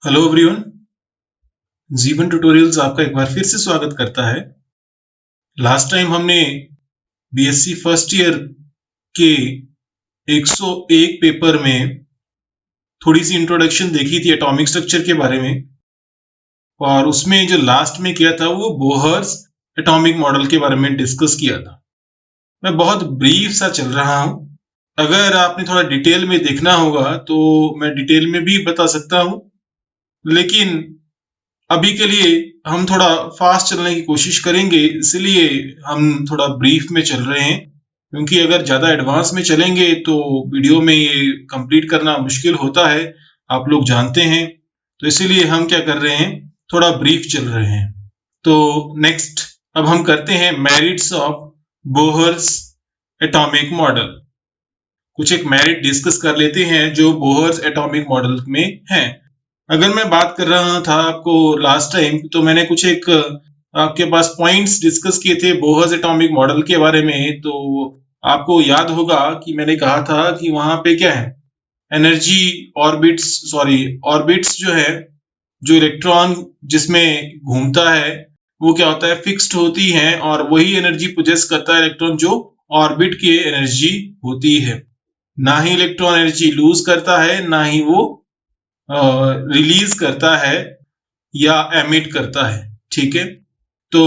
Hello everyone, जीवन tutorials आपका एक बार फिर से स्वागत करता है। लास्ट टाइम हमने बीएससी फर्स्ट ईयर के 101 पेपर में थोड़ी सी इंट्रोडक्शन देखी थी एटॉमिक स्ट्रक्चर के बारे में, और उसमें जो लास्ट में किया था वो बोहर्स एटॉमिक मॉडल के बारे में डिस्कस किया था। मैं बहुत ब्रीफ सा चल रहा हूँ। अगर आपने थोड़ा डिटेल में देखना होगा तो मैं डिटेल में भी बता सकता हूँ, लेकिन अभी के लिए हम थोड़ा फास्ट चलने की कोशिश करेंगे, इसलिए हम थोड़ा ब्रीफ में चल रहे हैं, क्योंकि अगर ज्यादा एडवांस में चलेंगे तो वीडियो में ये कंप्लीट करना मुश्किल होता है, आप लोग जानते हैं। तो इसीलिए हम क्या कर रहे हैं, थोड़ा ब्रीफ चल रहे हैं। तो नेक्स्ट अब हम करते हैं merits of Bohr's atomic model. कुछ एक मेरिट डिस्कस कर लेते हैं जो बोहर्स एटॉमिक मॉडल में हैं। अगर मैं बात कर रहा था आपको लास्ट टाइम, तो मैंने कुछ एक आपके पास पॉइंट्स डिस्कस किए थे बोहर्स एटॉमिक मॉडल के बारे में। तो आपको याद होगा कि मैंने कहा था कि वहां पे क्या है, एनर्जी ऑर्बिट्स जो है, जो इलेक्ट्रॉन जिसमें घूमता है वो क्या होता है, फिक्स्ड होती है, और वही एनर्जी पोजेस करता है इलेक्ट्रॉन जो ऑर्बिट की एनर्जी होती है। ना ही इलेक्ट्रॉन एनर्जी लूज करता है, ना ही वो रिलीज करता है या एमिट करता है। ठीक है, तो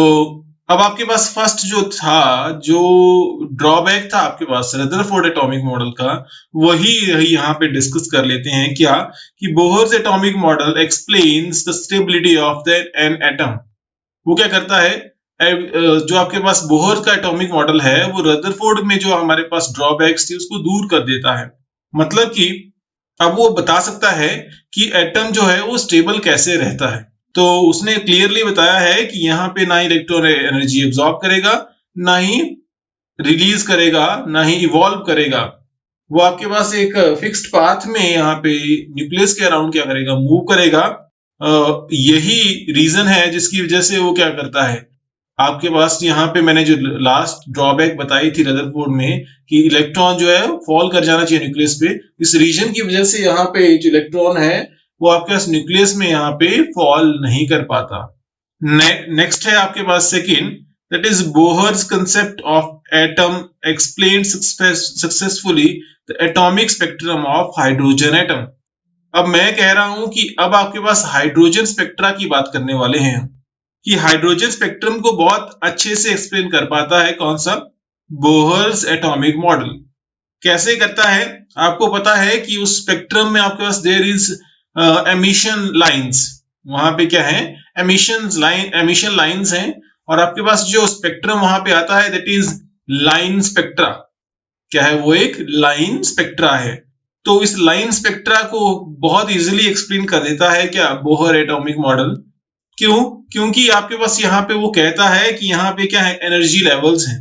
अब आपके पास फर्स्ट जो था, जो ड्रॉबैक था आपके पास रदरफोर्ड एटॉमिक मॉडल का, वही यहाँ पे डिस्कस कर लेते हैं। क्या कि Bohr's atomic model explains the stability of an atom. वो क्या करता है, जो आपके पास बोहर का एटॉमिक मॉडल है वो रदरफोर्ड में जो हमारे पास ड्रॉबैक्स थी उसको दूर कर देता है। मतलब कि अब वो बता सकता है कि एटम जो है वो स्टेबल कैसे रहता है। तो उसने क्लियरली बताया है कि यहाँ पे ना ही इलेक्ट्रॉन एनर्जी एब्जॉर्ब करेगा, ना ही रिलीज करेगा, ना ही इवॉल्व करेगा। वो आपके पास एक फिक्स्ड पाथ में यहाँ पे न्यूक्लियस के अराउंड क्या करेगा, मूव करेगा। यही रीजन है जिसकी वजह से वो क्या करता है, आपके पास यहाँ पे मैंने जो लास्ट ड्रॉबैक बताई थी रदरफोर्ड में कि इलेक्ट्रॉन जो है फॉल कर जाना चाहिए न्यूक्लियस पे, इस रीजन की वजह से यहाँ पे जो इलेक्ट्रॉन है वो आपके पास न्यूक्लियस में यहाँ पे फॉल नहीं कर पाता। नेक्स्ट है आपके पास second, that is Bohr's concept of atom explain successfully the atomic spectrum of hydrogen atom. अब मैं कह रहा हूं कि अब आपके पास हाइड्रोजन स्पेक्ट्रा की बात करने वाले हैं कि हाइड्रोजन स्पेक्ट्रम को बहुत अच्छे से एक्सप्लेन कर पाता है कौन सा, बोहर्स एटॉमिक मॉडल। कैसे करता है, आपको पता है कि उस स्पेक्ट्रम में आपके पास देयर इज एमिशन लाइंस। वहां पे क्या है, एमिशन लाइंस हैं, और आपके पास जो स्पेक्ट्रम वहां पे आता है दैट इज लाइन स्पेक्ट्रा। क्या है वो, एक लाइन स्पेक्ट्रा है। तो इस लाइन स्पेक्ट्रा को बहुत इजीली एक्सप्लेन कर देता है क्या, बोहर एटॉमिक मॉडल। क्यों, क्योंकि आपके पास यहाँ पे वो कहता है कि यहाँ पे क्या है, एनर्जी लेवल्स हैं।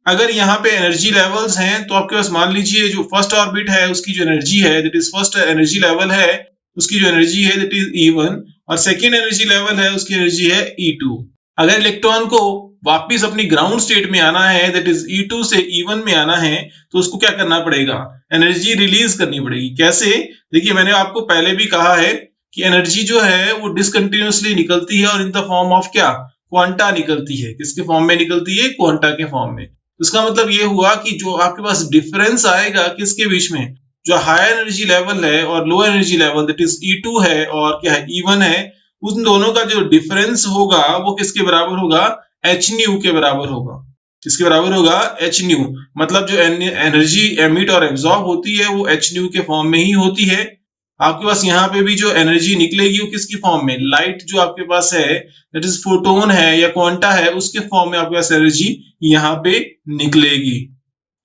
अगर यहाँ पे एनर्जी लेवल्स हैं तो आपके पास मान लीजिए जो फर्स्ट ऑर्बिट है उसकी जो एनर्जी है that is first energy level है, उसकी जो एनर्जी है दैट इज E1, और सेकेंड एनर्जी लेवल है उसकी एनर्जी है E2। अगर इलेक्ट्रॉन को वापिस अपनी ग्राउंड स्टेट में आना है दैट इज E2 से E1 में आना है, तो उसको क्या करना पड़ेगा, एनर्जी रिलीज करनी पड़ेगी। कैसे, देखिए मैंने आपको पहले भी कहा है कि एनर्जी जो है वो डिसकंटिन्यूअसली निकलती है और इन द फॉर्म ऑफ क्या, क्वांटा निकलती है। किसके फॉर्म में निकलती है, क्वांटा के फॉर्म में। इसका मतलब ये हुआ कि जो आपके पास डिफरेंस आएगा किसके बीच में, जो हायर एनर्जी लेवल है और low energy level that is E2 है और क्या है E1 है, उन दोनों का जो डिफरेंस होगा वो किसके बराबर होगा, h न्यू के बराबर होगा। किसके बराबर होगा, h न्यू। मतलब जो एनर्जी एमिट और एब्जॉर्ब होती है वो h न्यू के फॉर्म में ही होती है। आपके पास यहाँ पे भी जो एनर्जी निकलेगी वो किसकी फॉर्म में, लाइट जो आपके पास है दैट इज फोटोन है या क्वांटा है, उसके फॉर्म में आपके पास एनर्जी यहाँ पे निकलेगी।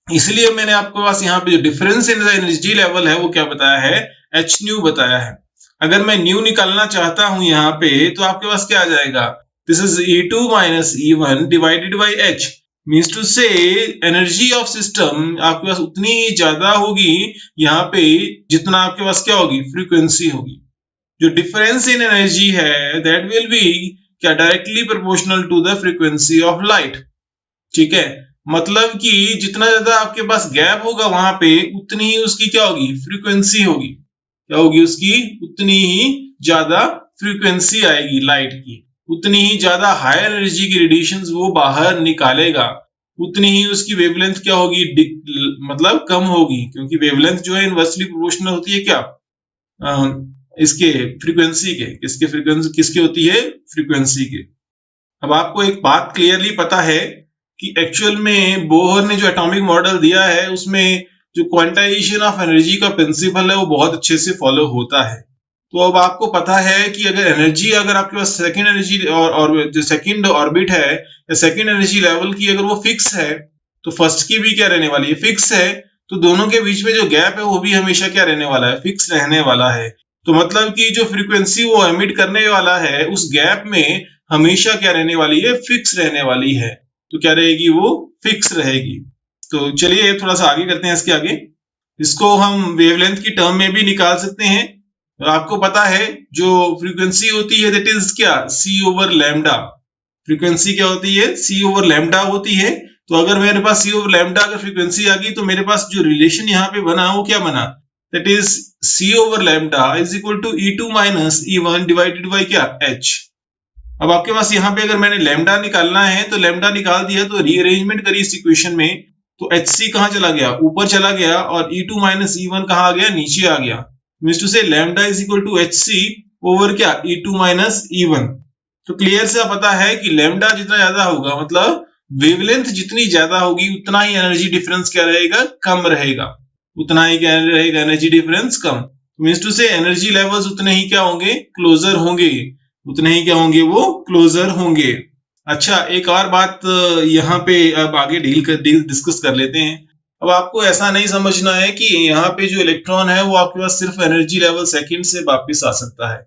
इसलिए मैंने आपके पास यहाँ पे जो difference in the energy level है वो क्या बताया है, h न्यू बताया है। अगर मैं न्यू निकालना चाहता हूं यहाँ पे तो आपके पास क्या आ जाएगा, this is E2 minus E1 divided by h, means to say energy of system आपके पास उतनी ही ज्यादा होगी यहाँ पे जितना आपके पास क्या होगी, फ्रीक्वेंसी होगी। जो डिफरेंस इन एनर्जी है दैट विल बी क्या, directly proportional to the frequency of light. ठीक है, मतलब कि जितना ज्यादा आपके पास गैप होगा वहां पे उतनी ही उसकी क्या होगी, फ्रीक्वेंसी होगी। क्या होगी उसकी, उतनी ही ज्यादा फ्रीक्वेंसी आएगी लाइट की, उतनी ही ज्यादा हायर एनर्जी की रेडिएशंस वो बाहर निकालेगा, उतनी ही उसकी वेवलेंथ क्या होगी, मतलब कम होगी, क्योंकि वेवलेंथ जो है इनवर्सली प्रोपोर्शनल होती है क्या, इसके फ्रीक्वेंसी के, किसके फ्रीक्वेंसी किसके होती है, फ्रीक्वेंसी के। अब आपको एक बात क्लियरली पता है कि एक्चुअल में बोहर ने जो एटॉमिक मॉडल दिया है उसमें जो क्वांटाइजेशन ऑफ एनर्जी का प्रिंसिपल है वो बहुत अच्छे से फॉलो होता है। तो अब आपको पता है कि अगर एनर्जी, अगर आपके पास सेकंड एनर्जी और जो सेकंड ऑर्बिट है या सेकंड एनर्जी लेवल की अगर वो फिक्स है, तो फर्स्ट की भी क्या रहने वाली है, फिक्स है। तो दोनों के बीच में जो गैप है वो भी हमेशा क्या रहने वाला है, फिक्स रहने वाला है। तो मतलब कि जो फ्रीक्वेंसी वो एमिट करने वाला है उस गैप में हमेशा क्या रहने वाली है, फिक्स रहने वाली है। तो क्या रहेगी, वो फिक्स रहेगी। तो चलिए थोड़ा सा आगे करते हैं इसके आगे। इसको हम वेवलेंथ की टर्म में भी निकाल सकते हैं। आपको पता है जो फ्रीक्वेंसी होती है दैट इज क्या, सी ओवर लैम्डा। फ्रीक्वेंसी क्या होती है, सी ओवर लैम्डा होती है। तो अगर मेरे पास सी ओवर लैम्डा अगर फ्रीक्वेंसी आ गई तो मेरे पास जो रिलेशन यहाँ पे बना वो क्या बना, that is C over lambda is equal to E2 minus E1 divided by क्या, H। अब आपके पास यहाँ पे अगर मैंने लैम्डा निकालना है तो लैम्डा निकाल दिया, तो रीअरेंजमेंट करी इस इक्वेशन में, तो HC कहाँ चला गया, ऊपर चला गया, और E2 माइनस E1 कहाँ आ गया, नीचे आ गया। Means to say lambda is equal to HC over क्या, E2 माइनस E1। तो क्लियर से पता है कि लैम्डा जितना ज्यादा होगा, मतलब वेवलेंथ जितनी ज्यादा होगी उतना ही एनर्जी डिफरेंस क्या रहेगा, कम रहेगा। उतना ही क्या रहेगा, एनर्जी डिफरेंस कम। Means to say energy levels उतने ही क्या होंगे, क्लोजर होंगे, उतने ही क्या होंगे, वो क्लोजर होंगे। अच्छा, एक और बात यहाँ पे अब आगे डील डिस्कस कर लेते हैं। अब आपको ऐसा नहीं समझना है कि यहाँ पे जो इलेक्ट्रॉन है वो आपके पास सिर्फ एनर्जी लेवल सेकंड से वापस आ सकता है।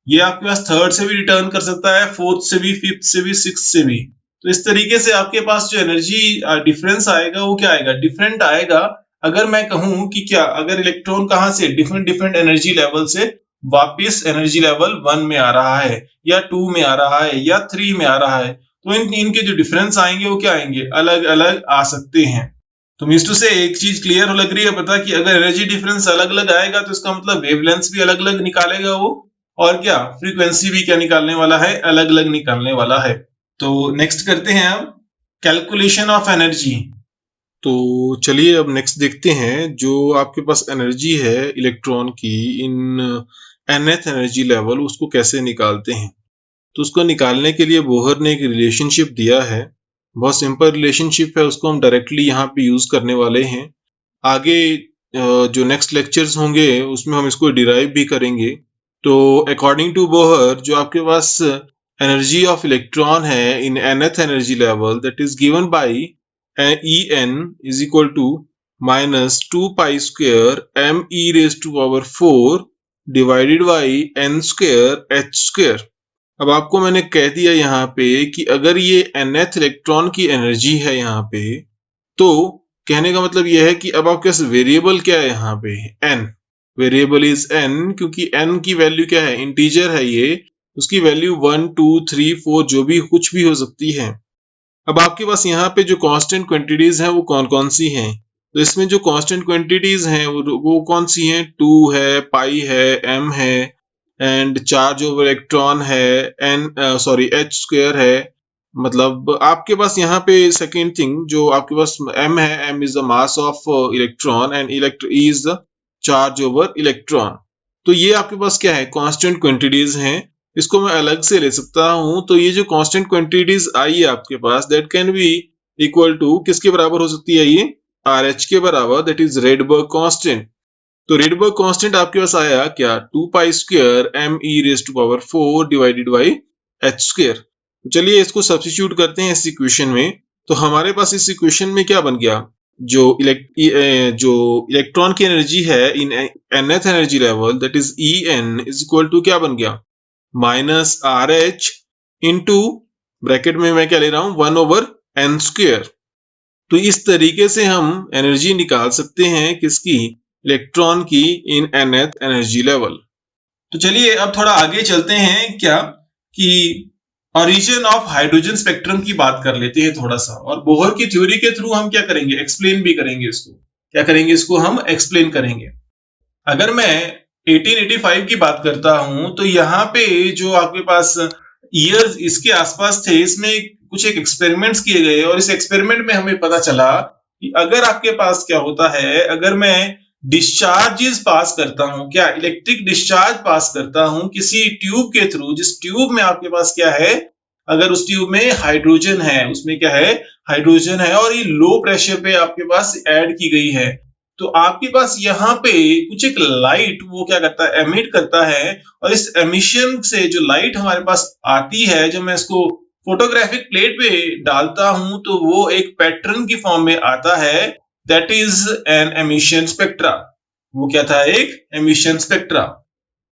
ये आपके पास थर्ड से भी रिटर्न कर सकता है, फोर्थ से भी, फिफ्थ से भी, सिक्स से भी। तो इस तरीके से आपके पास जो एनर्जी डिफरेंस आएगा वो क्या आएगा, डिफरेंट आएगा। अगर मैं कहूं कि क्या, अगर इलेक्ट्रॉन कहाँ से, डिफरेंट डिफरेंट एनर्जी लेवल से वापिस एनर्जी लेवल 1 में आ रहा है, या 2 में आ रहा है, या 3 में आ रहा है, तो इनके जो डिफरेंस आएंगे वो क्या आएंगे, अलग अलग आ सकते हैं। तो मींस टू से एक चीज क्लियर लग रही है, पता कि अगर एनर्जी डिफरेंस अलग अलग आएगा तो इसका मतलब वेवलेंथ भी अलग अलग निकालेगा वो, और क्या, फ्रीक्वेंसी भी क्या निकालने वाला है, अलग अलग निकालने वाला है। तो नेक्स्ट करते हैं अब कैलकुलेशन ऑफ एनर्जी। तो चलिए अब नेक्स्ट देखते हैं जो आपके पास एनर्जी है इलेक्ट्रॉन की इन nth एनर्जी लेवल, उसको कैसे निकालते हैं। तो उसको निकालने के लिए बोहर ने एक रिलेशनशिप दिया है, बहुत सिंपल रिलेशनशिप है, उसको हम डायरेक्टली यहाँ पे यूज करने वाले हैं। आगे जो नेक्स्ट लेक्चर्स होंगे उसमें हम इसको डिराइव भी करेंगे। तो अकॉर्डिंग टू बोहर जो आपके पास एनर्जी ऑफ इलेक्ट्रॉन है in nth energy level, that is given by En is equal to minus 2 pi square m e raised to power 4 divided by n square h square। अब आपको मैंने कह दिया यहाँ पे कि अगर ये nth इलेक्ट्रॉन की एनर्जी है यहाँ पे, तो कहने का मतलब यह है कि अब आपके पास वेरिएबल क्या है यहाँ पे, n। वेरिएबल इज n, क्योंकि n की वैल्यू क्या है, इंटीजर है ये, उसकी वैल्यू 1 2 3 4 जो भी कुछ भी हो सकती है। अब आपके पास यहाँ पे जो कांस्टेंट क्वांटिटीज हैं वो कौन कौन सी हैं, तो इसमें जो कांस्टेंट क्वांटिटीज हैं वो कौन सी हैं, 2 है, पाई है, m है, एंड चार्ज ओवर इलेक्ट्रॉन है, h स्क्वायर है। मतलब आपके पास यहाँ पे सेकेंड थिंग जो आपके पास m है, m is the mass of electron and E is the charge over electron. तो ये आपके पास क्या है, कांस्टेंट क्वांटिटीज हैं। इसको मैं अलग से ले सकता हूं, तो ये जो कांस्टेंट क्वांटिटीज आई है आपके पास, that can be equal to, किसके बराबर हो सकती है ये, RH के बराबर, दैट इज रेडबर्ग कांस्टेंट। तो रेडबर्ग कांस्टेंट आपके पास आया क्या, 2 pi square m e raise to power 4 divided by h square. चलिए इसको सब्स्टिट्यूट करते हैं इस इक्वेशन में। तो हमारे पास इस इक्वेशन में क्या बन गया, जो इलेक्ट्रॉन की एनर्जी है in nth energy level, that is En is equal to क्या बन गया, माइनस RH इंटू ब्रैकेट में मैं क्या ले रहा हूं, 1 ओवर n स्क्वायर। तो इस तरीके से हम एनर्जी निकाल सकते हैं किसकी, इलेक्ट्रॉन की इन nth एनर्जी लेवल। तो चलिए अब थोड़ा आगे चलते हैं, क्या कि ओरिजिन ऑफ हाइड्रोजन स्पेक्ट्रम की बात कर लेते हैं थोड़ा सा, और बोहर की थ्योरी के थ्रू हम क्या करेंगे, एक्सप्लेन भी करेंगे इसको। क्या करेंगे, इसको हम एक्सप्लेन करेंगे। अगर मैं 1885 की बात करता हूं, तो यहाँ पे जो आपके पास ईयर्स इसके आसपास थे, इसमें कुछ एक एक्सपेरिमेंट्स किए गए और इस एक्सपेरिमेंट में हमें पता चला कि अगर आपके पास क्या होता है, अगर मैं डिस्चार्जेस पास करता हूं, क्या इलेक्ट्रिक डिस्चार्ज पास करता हूं किसी ट्यूब के थ्रू, जिस ट्यूब में आपके पास क्या है, अगर उस ट्यूब में हाइड्रोजन है, उसमें क्या है, हाइड्रोजन है और ये लो प्रेशर पे आपके पास ऐड की गई है, तो आपके पास यहाँ पे कुछ एक लाइट वो क्या करता है, एमिट करता है और इस एमिशन से जो लाइट हमारे पास आती है, जब मैं इसको फोटोग्राफिक प्लेट पे डालता हूं तो वो एक पैटर्न की फॉर्म में आता है, that is an emission spectra. वो क्या था, एक एमिशन स्पेक्ट्रा।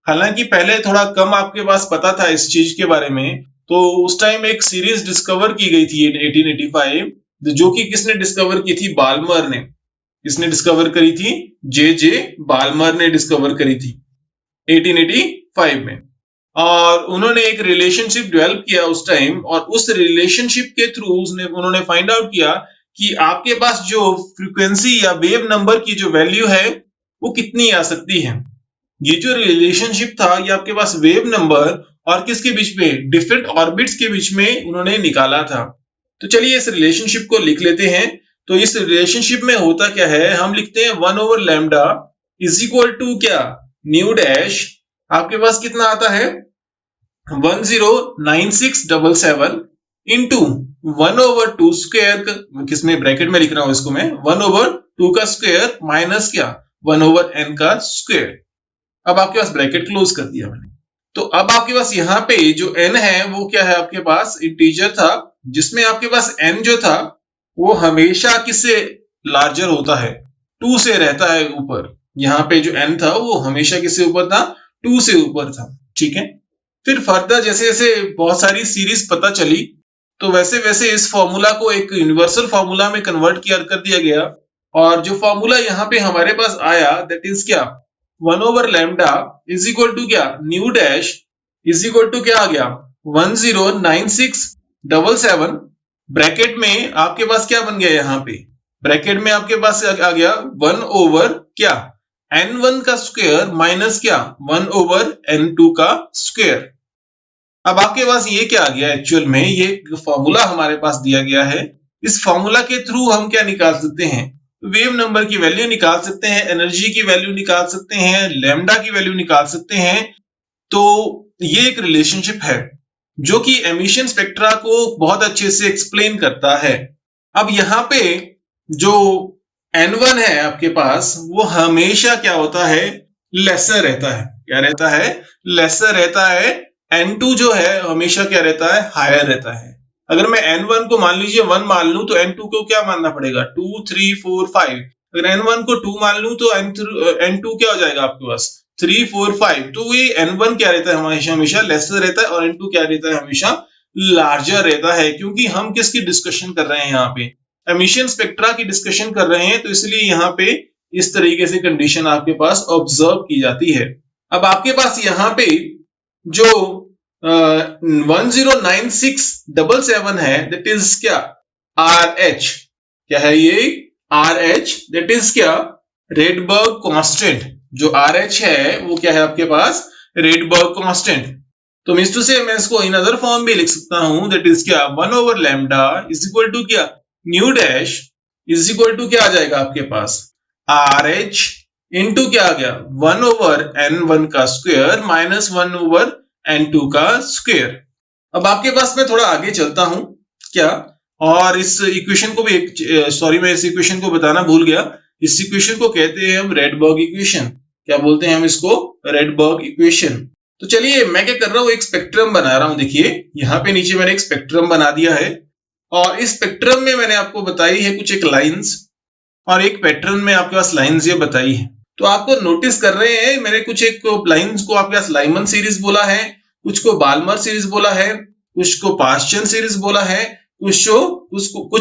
हालांकि पहले थोड़ा कम आपके पास पता था इस चीज के बारे में, तो उस टाइम एक सीरीज डिस्कवर की गई थी 1885, जो कि किसने डिस्कवर की थी, बाल्मर ने। किसने डिस्कवर करी थी, जे जे बाल्मर ने डिस्कवर करी थी 1885 में। और उन्होंने एक रिलेशनशिप डेवलप किया उस टाइम, और उस रिलेशनशिप के थ्रू उन्होंने फाइंड आउट किया कि आपके पास जो फ्रीक्वेंसी या वेव नंबर की जो वैल्यू है वो कितनी आ सकती है। ये जो रिलेशनशिप था ये आपके पास वेव नंबर और किसके बीच में, डिफरेंट ऑर्बिट्स के बीच में उन्होंने निकाला था। तो चलिए इस रिलेशनशिप को लिख लेते हैं। तो इस रिलेशनशिप में होता क्या है, हम लिखते हैं 1 over lambda is equal to क्या, न्यू डैश, आपके पास कितना आता है 109677 इंटू 1 ओवर 2 स्क्वायर, किसमें ब्रैकेट में लिख रहा हूं इसको मैं, 1 ओवर 2 का स्क्वायर माइनस क्या 1 ओवर n का स्क्वायर। अब आपके पास ब्रैकेट क्लोज कर दिया मैंने। तो अब आपके पास यहाँ पे जो n है वो क्या है, आपके पास इंटीजर था, जिसमें आपके पास n जो था वो हमेशा किससे लार्जर होता है, 2 से रहता है ऊपर। यहाँ पे जो n था वो हमेशा किससे ऊपर था, 2 से ऊपर था। ठीक है, फिर फर्दर जैसे जैसे बहुत सारी सीरीज पता चली, तो वैसे वैसे इस फॉर्मूला को एक यूनिवर्सल फॉर्मूला में कन्वर्ट कर दिया गया, और जो फॉर्मूला यहाँ पे हमारे पास आया दैट इज क्या, 1 over lambda is equal to क्या, new dash is equal to क्या आ गया 109677, ब्रैकेट में आपके पास क्या बन गया, यहाँ पे ब्रैकेट में आपके पास आ गया 1 ओवर क्या n1 का स्क्वायर माइनस क्या 1 ओवर n2 का स्क्वायर। अब आपके पास ये क्या आ गया, एक्चुअल में ये फॉर्मूला हमारे पास दिया गया है। इस फॉर्मूला के थ्रू हम क्या निकाल सकते हैं, वेव नंबर की वैल्यू निकाल सकते हैं, एनर्जी की वैल्यू निकाल सकते हैं, लैम्डा की वैल्यू निकाल सकते हैं। तो ये एक रिलेशनशिप है जो कि एमिशन स्पेक्ट्रा को बहुत अच्छे से एक्सप्लेन करता है। अब यहाँ पे जो n1 है आपके पास वो हमेशा क्या होता है, लेसर रहता है। क्या रहता है, लेसर रहता है। n2 जो है हमेशा क्या रहता है, हायर रहता है। अगर मैं n1 को मान लीजिए 1 मान लूं तो n2 को क्या मानना पड़ेगा, 2 3 4 5। अगर n1 को 2 मान लूं तो n2 क्या हो जाएगा आपके पास 3 4 5। तो ये n1 क्या रहता है, हमेशा हमेशा लेसर रहता है, और n2 क्या रहता है, हमेशा लार्जर रहता है। क्योंकि हम किसकी डिस्कशन कर रहे हैं, यहाँ पे एमिशन स्पेक्ट्रा की डिस्कशन कर रहे हैं, तो इसलिए यहाँ पे इस तरीके से कंडीशन आपके पास ऑब्जर्व की जाती है। अब आपके पास यहाँ पे जो 109677 है दैट इज क्या RH, क्या है ये RH, दैट इज क्या रेडबर्ग कांस्टेंट। जो RH है वो क्या है आपके पास, रेडबर्ग कांस्टेंट। तो मींस टू से मैं इसको इन अदर फॉर्म भी लिख सकता हूं, दैट इज क्या 1 over lambda is equal to क्या new dash is equal to क्या आ जाएगा आपके पास RH इनटू क्या आ गया 1 ओवर n1 का स्क्वायर माइनस 1 ओवर n2 का स्क्वायर। अब आपके पास मैं थोड़ा आगे चलता हूं क्या, और इस इक्वेशन को भी सॉरी मैं इस इक्वेशन को बताना भूल गया। इस इक्वेशन को कहते हैं हम रेडबर्ग इक्वेशन। क्या बोलते हैं हम इसको, रेडबर्ग इक्वेशन। तो चलिए मैं क्या कर रहा हूं, एक स्पेक्ट्रम बना रहा हूं। देखिए यहाँ पे नीचे मैंने एक स्पेक्ट्रम बना दिया है, और इस स्पेक्ट्रम में मैंने आपको बताई है कुछ एक लाइंस, और एक पैटर्न में आपके पास लाइंस ये बताई है। तो आपको नोटिस कर रहे हैं मैंने कुछ एक लाइंस को आपके पास लाइमन सीरीज बोला है, कुछ को बाल्मर सीरीज बोला है, कुछ को पास्चन सीरीज बोला है, कुछ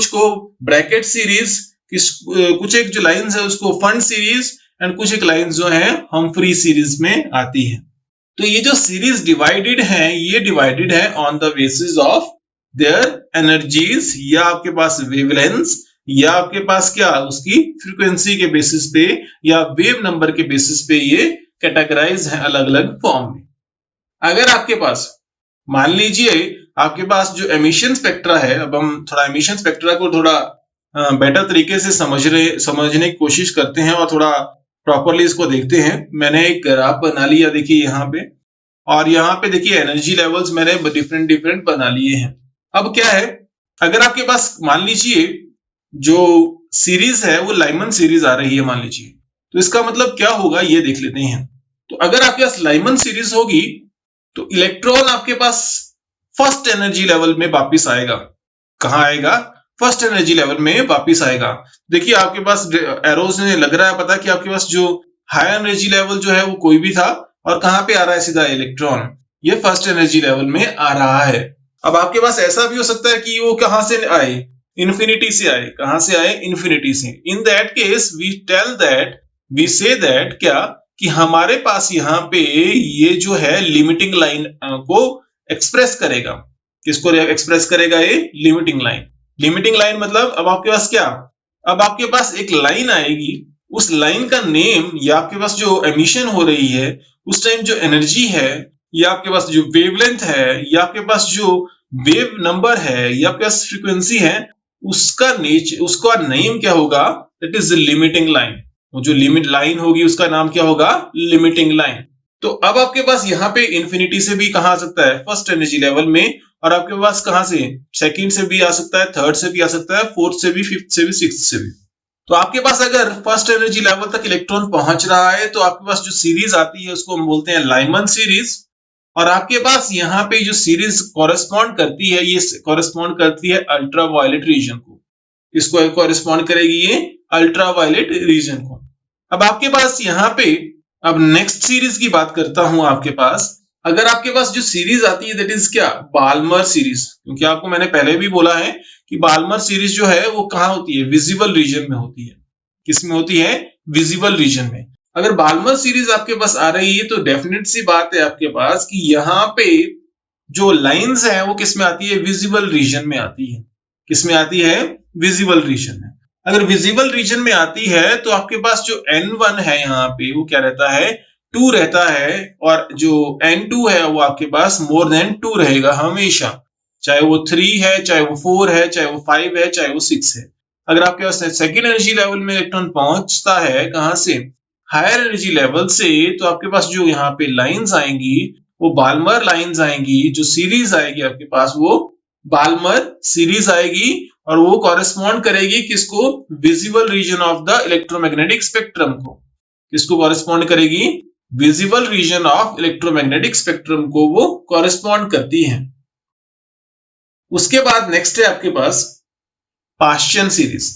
को ब्रैकेट सीरीज, कुछ एक जो लाइंस है उसको फंड सीरीज, एंड कुछ एक लाइंस जो है हम्फ्री सीरीज में आती है। तो ये जो सीरीज डिवाइडेड है ये डिवाइडेड है on the basis of their energies, या आपके पास वेवलेंथ, या आपके पास क्या उसकी फ्रीक्वेंसी के बेसिस पे, या वेव नंबर के बेसिस पे ये कैटेगराइज हैं अलग अलग फॉर्म में। अगर आपके पास मान लीजिए आपके पास जो एमिशन स्पेक्ट्रा है, अब हम थोड़ा एमिशन स्पेक्ट्रा को थोड़ा बेटर तरीके से समझने की कोशिश करते हैं और थोड़ा प्रॉपरली इसको देखते हैं। मैंने एक ग्राफ बना लिया, देखिए यहाँ पे, और यहाँ पे देखिए एनर्जी लेवल्स मैंने डिफरेंट डिफरेंट बना लिए हैं। अब क्या है, अगर आपके पास मान लीजिए जो सीरीज है वो लाइमन सीरीज आ रही है मान लीजिए, तो इसका मतलब क्या होगा ये देख लेते हैं। तो अगर आपके पास लाइमन सीरीज होगी तो इलेक्ट्रॉन आपके पास फर्स्ट एनर्जी लेवल में वापिस आएगा। कहां आएगा? फर्स्ट एनर्जी लेवल में वापिस आएगा। देखिए आपके पास एरोज में लग रहा है पता कि आपके पास जो हाई एनर्जी लेवल जो है वो कोई भी था, और कहां पे आ रहा है? सीधा इलेक्ट्रॉन, ये फर्स्ट एनर्जी लेवल में आ रहा है। अब आपके पास ऐसा भी हो सकता है कि वो कहां से आए? इन्फिनिटी से आए। कहां से आए? इन्फिनिटी से। In that case we say that क्या कि हमारे पास यहाँ पे ये जो है लिमिटिंग लाइन को एक्सप्रेस करेगा। किसको एक्सप्रेस करेगा? ये लिमिटिंग लाइन। लिमिटिंग लाइन मतलब अब आपके पास क्या? अब आपके पास एक लाइन आएगी, उस लाइन का नेम या आपके पास जो एमिशन हो रही है उस टाइम जो एनर्जी है, या आपके पास जो वेवलेंथ है, या आपके पास जो वेव नंबर है, या आपके पास फ्रीक्वेंसी है, उसका नेम क्या होगा? That is limiting line. वो जो लिमिट लाइन होगी उसका नाम क्या होगा? Limiting line. तो अब आपके पास यहाँ पे इंफिनिटी से भी कहां आ सकता है? फर्स्ट एनर्जी लेवल में। और आपके पास कहां से? सेकंड से भी आ सकता है, थर्ड से भी आ सकता है, फोर्थ से भी, फिफ्थ से भी, सिक्स्थ से भी। तो आपके पास अगर फर्स्ट एनर्जी लेवल तक इलेक्ट्रॉन पहुंच रहा है तो आपके पास जो सीरीज आती है उसको हम बोलते हैं लाइमन सीरीज। और आपके पास यहाँ पे जो सीरीज कॉरेस्पॉन्ड करती है, ये कॉरेस्पॉन्ड करती है अल्ट्रावायलेट रीजन को। इसको कॉरेस्पॉन्ड करेगी ये अल्ट्रावायलेट रीजन को। अब आपके पास यहाँ पे, अब नेक्स्ट सीरीज की बात करता हूं आपके पास। अगर आपके पास जो सीरीज आती है दैट इज क्या? Balmer series. क्योंकि आपको मैंने पहले भी बोला है कि बाल्मर सीरीज जो है वो कहां होती है? विजिबल रीजन में होती है। किसमें होती है? विजिबल रीजन में। अगर बाल्मर सीरीज आपके पास आ रही है तो डेफिनेट सी बात है आपके पास कि यहाँ पे जो लाइंस है वो किसमें आती है? विजिबल रीजन में आती है। किसमें आती है? विजिबल रीजन में। अगर विजिबल रीजन में आती है तो आपके पास जो N1 है यहाँ पे वो क्या रहता है? 2 रहता है, और जो N2 है वो आपके पास मोर देन 2 रहेगा हमेशा। चाहे वो 3 है, चाहे वो 4 है, चाहे वो 5 है, चाहे वो 6 है। अगर आपके पास सेकेंड एनर्जी लेवल में इलेक्ट्रॉन पहुंचता है कहां से? हायर एनर्जी लेवल से, तो आपके पास जो यहाँ पे लाइंस आएंगी वो बाल्मर लाइंस आएंगी। जो सीरीज आएगी आपके पास वो बाल्मर सीरीज आएगी, और वो कॉरेस्पॉन्ड करेगी किसको? Visible region of the electromagnetic spectrum को। किसको कॉरेस्पॉन्ड करेगी? Visible region of electromagnetic spectrum को वो कॉरेस्पॉन्ड करती है। उसके बाद नेक्स्ट है आपके पास पाश्चियन सीरीज।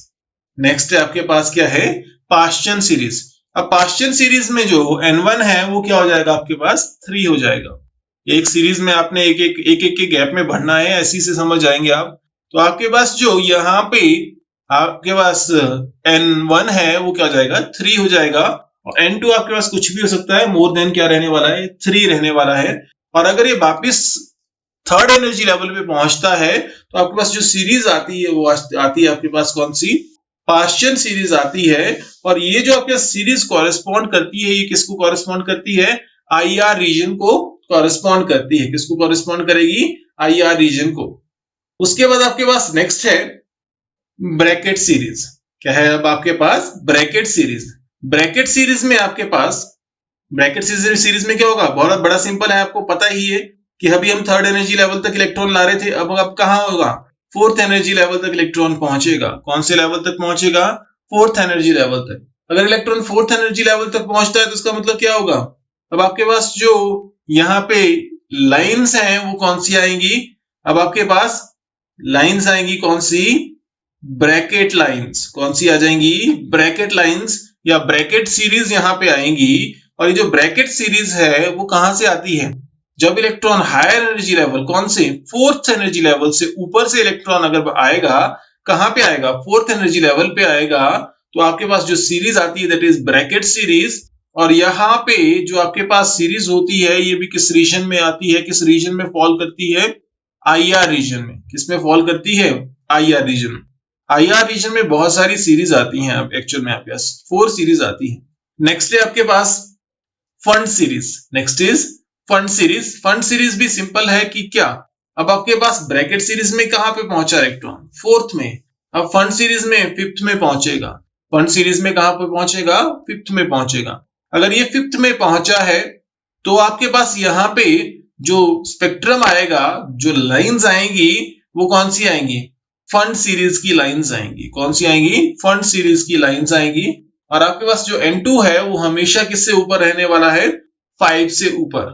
नेक्स्ट है आपके पास क्या है? पाश्चियन सीरीज। अब पाश्चियन सीरीज में जो N1 है वो क्या हो जाएगा? आपके पास 3 हो जाएगा। एक सीरीज में आपने एक के गैप में भरना है, ऐसी से समझ जाएंगे आप। तो आपके पास जो यहाँ पे आपके पास N1 है वो क्या हो जाएगा? 3 हो जाएगा। और N2 आपके पास कुछ भी हो सकता है, मोर देन क्या रहने वाला है? 3 रहने वाला है। और अगर ये वापिस थर्ड एनर्जी लेवल पे पहुंचता है तो आपके पास जो सीरीज आती है वो आती है आपके पास कौन सी? पाश्चियन सीरीज आती है। और ये जो आपके सीरीज कॉरेस्पॉन्ड करती है, ये किसको कॉरेस्पॉन्ड करती है? IR रीजन को कॉरेस्पॉन्ड करती है। किसको कॉरेस्पॉन्ड करेगी? IR रीजन को। उसके बाद आपके पास नेक्स्ट है ब्रैकेट सीरीज। क्या है अब आपके पास? Brackett series. ब्रैकेट सीरीज में आपके पास, ब्रैकेट सीरीज में क्या होगा? बहुत बड़ा सिंपल है, आपको पता ही है कि अभी हम थर्ड एनर्जी लेवल तक इलेक्ट्रॉन ला रहे थे। अब कहां होगा? फोर्थ एनर्जी लेवल तक इलेक्ट्रॉन पहुंचेगा। कौन से लेवल तक पहुंचेगा? फोर्थ एनर्जी लेवल तक। अगर इलेक्ट्रॉन फोर्थ एनर्जी लेवल तक पहुंचता है तो उसका मतलब क्या होगा? अब आपके पास जो यहाँ पे लाइंस हैं वो कौन सी आएंगी? अब आपके पास लाइंस आएंगी कौन सी? Bracket lines. कौन सी आ जाएंगी? ब्रैकेट लाइंस या ब्रैकेट सीरीज यहाँ पे आएंगी। और ये जो ब्रैकेट सीरीज है वो कहां से आती है? जब इलेक्ट्रॉन हायर एनर्जी लेवल, कौन से? फोर्थ एनर्जी लेवल से ऊपर से इलेक्ट्रॉन अगर आएगा, कहां पे आएगा? फोर्थ एनर्जी लेवल पे आएगा। तो आपके पास जो सीरीज आती है दैट इज ब्रैकेट सीरीज। और यहाँ पे जो आपके पास सीरीज होती है ये भी किस रीजन में आती है? किस रीजन में फॉल करती है? IR रीजन में। किसमें फॉल करती है? IR रीजन में। IR रीजन में बहुत सारी सीरीज आती हैं। एक्चुअल में आपके पास 4 सीरीज आती है। नेक्स्ट है आपके पास Pfund series. Next is Pfund series. Pfund series भी सिंपल है कि क्या, अब आपके पास ब्रैकेट सीरीज में कहां पे पहुंचा इलेक्ट्रॉन, फोर्थ में, अब फंड सीरीज में फिफ्थ में पहुंचेगा। फंड सीरीज में कहां पे पहुंचेगा, फिफ्थ में पहुंचेगा। अगर ये फिफ्थ में पहुंचा है तो आपके पास यहाँ पे जो स्पेक्ट्रम आएगा, जो लाइंस आएंगी, वो कौन सी आएंगी, फंड सीरीज की लाइंस आएंगी। कौन सी आएंगी, फंड सीरीज की लाइंस आएंगी। और आपके पास जो N2 है वो हमेशा किससे ऊपर रहने वाला है, 5 से ऊपर।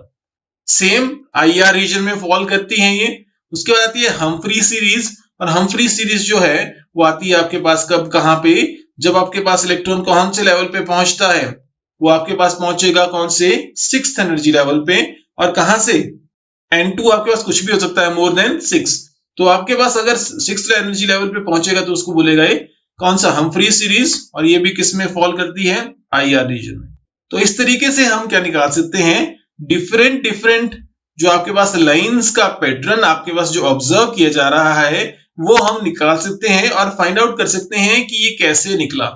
सेम IR रीजन में फॉल करती है ये। उसके बाद आती है हम्फ्री सीरीज, और हम्फ्री सीरीज जो है वो आती है आपके पास कब, कहां पे, जब आपके पास इलेक्ट्रॉन कौन से लेवल पे पहुंचता है, वो आपके पास पहुंचेगा कौन से, 6th एनर्जी लेवल पे। और कहां से, N2 आपके पास कुछ भी हो सकता है मोर देन 6। तो आपके पास अगर 6th एनर्जी लेवल पे पहुंचेगा तो उसको बोलेगा ये कौन सा, हम्फ्री सीरीज। और ये भी किस में फॉल करती है, IR रीजन में। तो इस तरीके से हम क्या निकाल सकते हैं, डिफरेंट डिफरेंट जो आपके पास लाइंस का पैटर्न आपके पास जो ऑब्जर्व किया जा रहा है वो हम निकाल सकते हैं और फाइंड आउट कर सकते हैं कि ये कैसे निकला।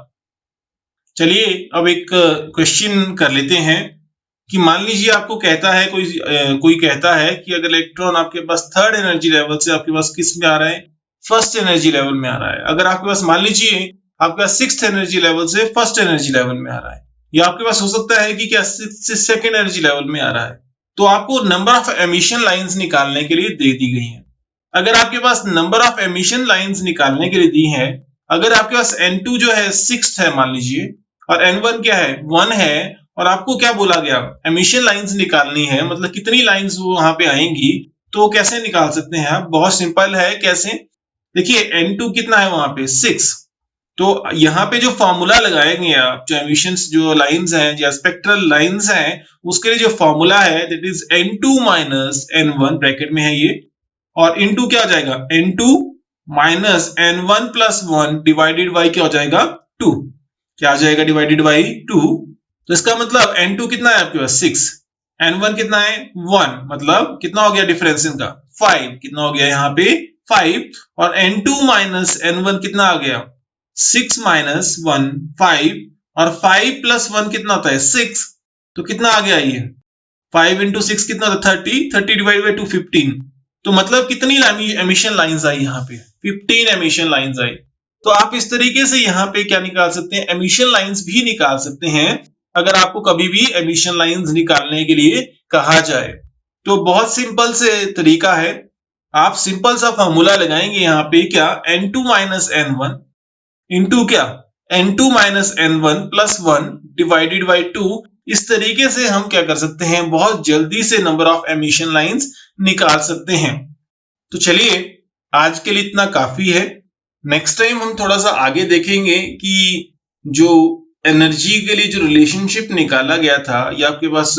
चलिए अब एक क्वेश्चन कर लेते हैं कि मान लीजिए आपको कहता है कोई कहता है कि अगर इलेक्ट्रॉन आपके पास 3rd एनर्जी लेवल से आपके पास किस में आ रहा है, 1st एनर्जी लेवल में आ रहा है। अगर आपके पास मान लीजिए आपके पास 6th एनर्जी लेवल से 1st एनर्जी लेवल में आ रहा है, या आपके पास हो सकता है कि क्या 6th से 2nd एनर्जी लेवल में आ रहा है, तो आपको नंबर ऑफ एमिशन लाइंस निकालने के लिए दे दी गई है। अगर आपके पास नंबर ऑफ एमिशन लाइंस निकालने के लिए दी है, अगर आपके पास N2 जो है 6th है मान लीजिए, और N1 क्या है, 1 है, और आपको क्या बोला गया, एमिशन लाइंस निकालनी है, मतलब कितनी लाइंस वो वहां पे आएंगी, तो कैसे निकाल सकते हैं आप, बहुत सिंपल है। कैसे, देखिए N2 कितना है वहां पे, 6। तो यहाँ पे जो फॉर्मूला लगाएंगे आप, जो एमिशंस जो लाइंस हैं, जो स्पेक्ट्रल लाइंस हैं, उसके लिए जो फॉर्मूला है that is N2 minus N1 bracket में है ये, और इनटू क्या हो जाएगा, N2 minus N1 plus 1 divided by क्या हो जाएगा, 2। क्या आ जाएगा, डिवाइडेड बाई 2। तो इसका मतलब N2 कितना है आपके पास, 6, N1 कितना है, 1, मतलब कितना हो गया डिफरेंस इनका, 5। कितना हो गया यहाँ पे, 5। और N2 माइनस N1 कितना आ गया, 6 माइनस 1 5, और 5 प्लस 1 कितना होता है, 6। तो कितना आ गया ये, 5 इंटू 6 कितना होता है, 30। 30 डिवाइड बाई 2 15। तो मतलब कितनी एमिशन लाइंस आई यहाँ पे, 15 एमिशन लाइंस आई। तो आप इस तरीके से यहाँ पे क्या निकाल सकते हैं, एमिशन लाइंस भी निकाल सकते हैं अगर आपको कभी भी एमिशन लाइंस निकालने के लिए कहा जाए। तो बहुत सिंपल से तरीका है, आप सिंपल सा फॉर्मूला लगाएंगे यहाँ पे, क्या, N2 माइनस N1 इंटू क्या, N2 minus N1 plus 1 divided by 2। इस तरीके से हम क्या कर सकते हैं, बहुत जल्दी से नंबर ऑफ एमिशन लाइंस निकाल सकते हैं। तो चलिए आज के लिए इतना काफी है। नेक्स्ट टाइम हम थोड़ा सा आगे देखेंगे कि जो एनर्जी के लिए जो रिलेशनशिप निकाला गया था, या आपके पास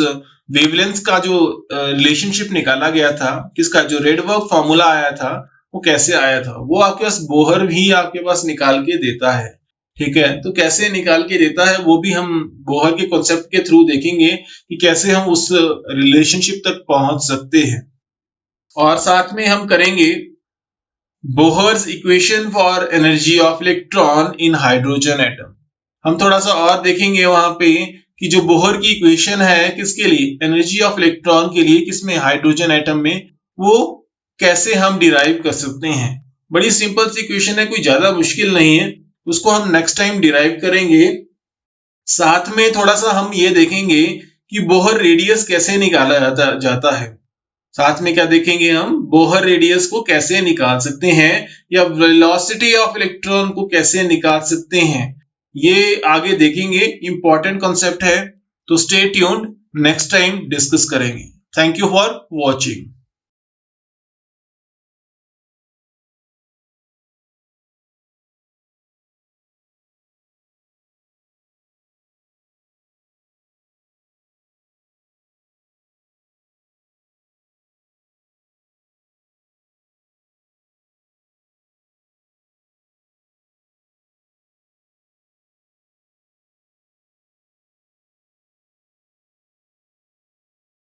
वेवलेंथ का जो रिलेशनशिप निकाला गया था, किसका, जो रेडबर्ग फॉर्मूला आया था, वो कैसे आया था, वो आपके पास बोहर भी आपके पास निकाल के देता है। ठीक है, तो कैसे निकाल के देता है वो भी हम बोहर के कॉन्सेप्ट के थ्रू देखेंगे कि कैसे हम उस रिलेशनशिप तक पहुंच सकते हैं। और साथ में हम करेंगे Bohr's equation for energy of electron in hydrogen atom. हम थोड़ा सा और देखेंगे वहां पे कि जो बोहर की इक्वेशन है किसके लिए, एनर्जी ऑफ इलेक्ट्रॉन के लिए, किसमें, हाइड्रोजन एटम में, वो कैसे हम डिराइव कर सकते हैं। बड़ी सिंपल सी इक्वेशन है, कोई ज्यादा मुश्किल नहीं है, उसको हम नेक्स्ट टाइम डिराइव करेंगे। साथ में थोड़ा सा हम ये देखेंगे कि बोहर रेडियस कैसे निकाला जाता है। साथ में क्या देखेंगे, हम बोहर रेडियस को कैसे निकाल सकते हैं, या वेलोसिटी ऑफ इलेक्ट्रॉन को कैसे निकाल सकते हैं, ये आगे देखेंगे। इंपॉर्टेंट कॉन्सेप्ट है, तो stay tuned, next time discuss करेंगे। Thank you for watching.